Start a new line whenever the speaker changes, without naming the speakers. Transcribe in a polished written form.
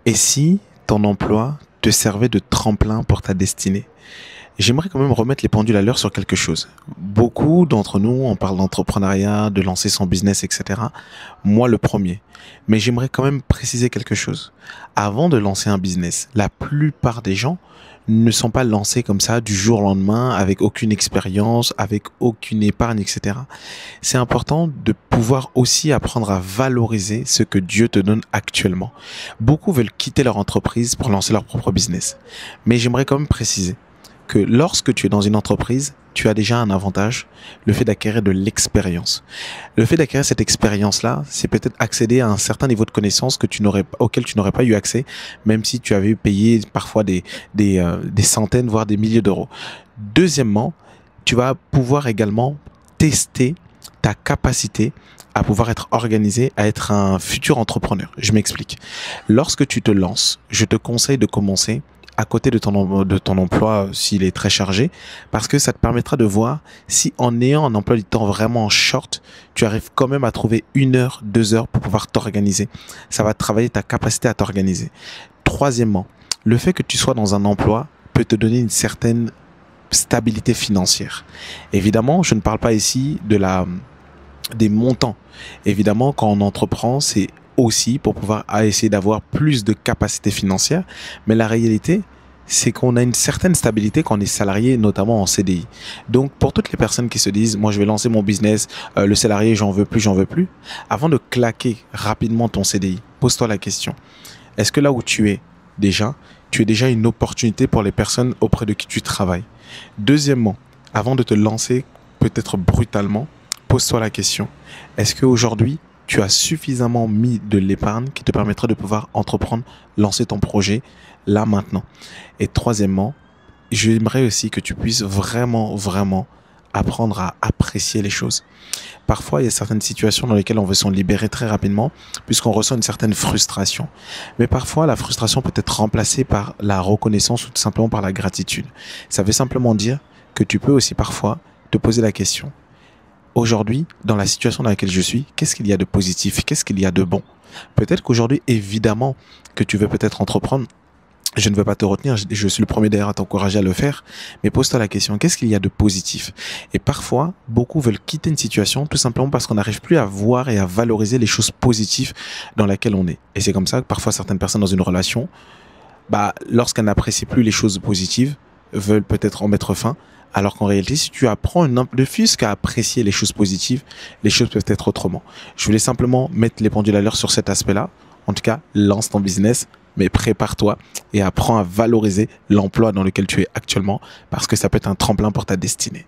Et si ton emploi te servait de tremplin pour ta destinée? J'aimerais quand même remettre les pendules à l'heure sur quelque chose. Beaucoup d'entre nous, on parle d'entrepreneuriat, de lancer son business, etc. Moi, le premier. Mais j'aimerais quand même préciser quelque chose. Avant de lancer un business, la plupart des gens ne sont pas lancés comme ça du jour au lendemain, avec aucune expérience, avec aucune épargne, etc. C'est important de pouvoir aussi apprendre à valoriser ce que Dieu te donne actuellement. Beaucoup veulent quitter leur entreprise pour lancer leur propre business. Mais j'aimerais quand même préciser que lorsque tu es dans une entreprise, tu as déjà un avantage, le fait d'acquérir de l'expérience. Le fait d'acquérir cette expérience-là, c'est peut-être accéder à un certain niveau de connaissance auquel tu n'aurais pas eu accès, même si tu avais payé parfois des centaines, voire des milliers d'euros. Deuxièmement, tu vas pouvoir également tester ta capacité à pouvoir être organisé, à être un futur entrepreneur. Je m'explique. Lorsque tu te lances, je te conseille de commencer à côté de ton emploi s'il est très chargé, parce que ça te permettra de voir si en ayant un emploi du temps vraiment short, tu arrives quand même à trouver 1 heure, 2 heures pour pouvoir t'organiser. Ça va travailler ta capacité à t'organiser. Troisièmement, le fait que tu sois dans un emploi peut te donner une certaine stabilité financière. Évidemment, je ne parle pas ici des montants. Évidemment, quand on entreprend, c'est aussi pour pouvoir essayer d'avoir plus de capacité financière. Mais la réalité, c'est qu'on a une certaine stabilité quand on est salarié, notamment en CDI. Donc, pour toutes les personnes qui se disent, moi, je vais lancer mon business, le salarié, j'en veux plus. Avant de claquer rapidement ton CDI, pose-toi la question. Est-ce que là où tu es déjà une opportunité pour les personnes auprès de qui tu travailles? Deuxièmement, avant de te lancer, peut-être brutalement, pose-toi la question. Est-ce qu'aujourd'hui, tu as suffisamment mis de l'épargne qui te permettra de pouvoir entreprendre, lancer ton projet là maintenant? Et troisièmement, j'aimerais aussi que tu puisses vraiment apprendre à apprécier les choses. Parfois, il y a certaines situations dans lesquelles on veut s'en libérer très rapidement puisqu'on ressent une certaine frustration. Mais parfois, la frustration peut être remplacée par la reconnaissance ou tout simplement par la gratitude. Ça veut simplement dire que tu peux aussi parfois te poser la question. Aujourd'hui, dans la situation dans laquelle je suis, qu'est-ce qu'il y a de positif? Qu'est-ce qu'il y a de bon? Peut-être qu'aujourd'hui, évidemment, que tu veux peut-être entreprendre. Je ne veux pas te retenir, je suis le premier d'ailleurs à t'encourager à le faire, mais pose-toi la question, qu'est-ce qu'il y a de positif? Et parfois, beaucoup veulent quitter une situation tout simplement parce qu'on n'arrive plus à voir et à valoriser les choses positives dans lesquelles on est. Et c'est comme ça que parfois certaines personnes dans une relation, lorsqu'elles n'apprécient plus les choses positives, veulent peut-être en mettre fin, alors qu'en réalité, si tu apprends ne fût-ce qu'à apprécier les choses positives, les choses peuvent être autrement. Je voulais simplement mettre les pendules à l'heure sur cet aspect-là. En tout cas, lance ton business, mais prépare-toi et apprends à valoriser l'emploi dans lequel tu es actuellement, parce que ça peut être un tremplin pour ta destinée.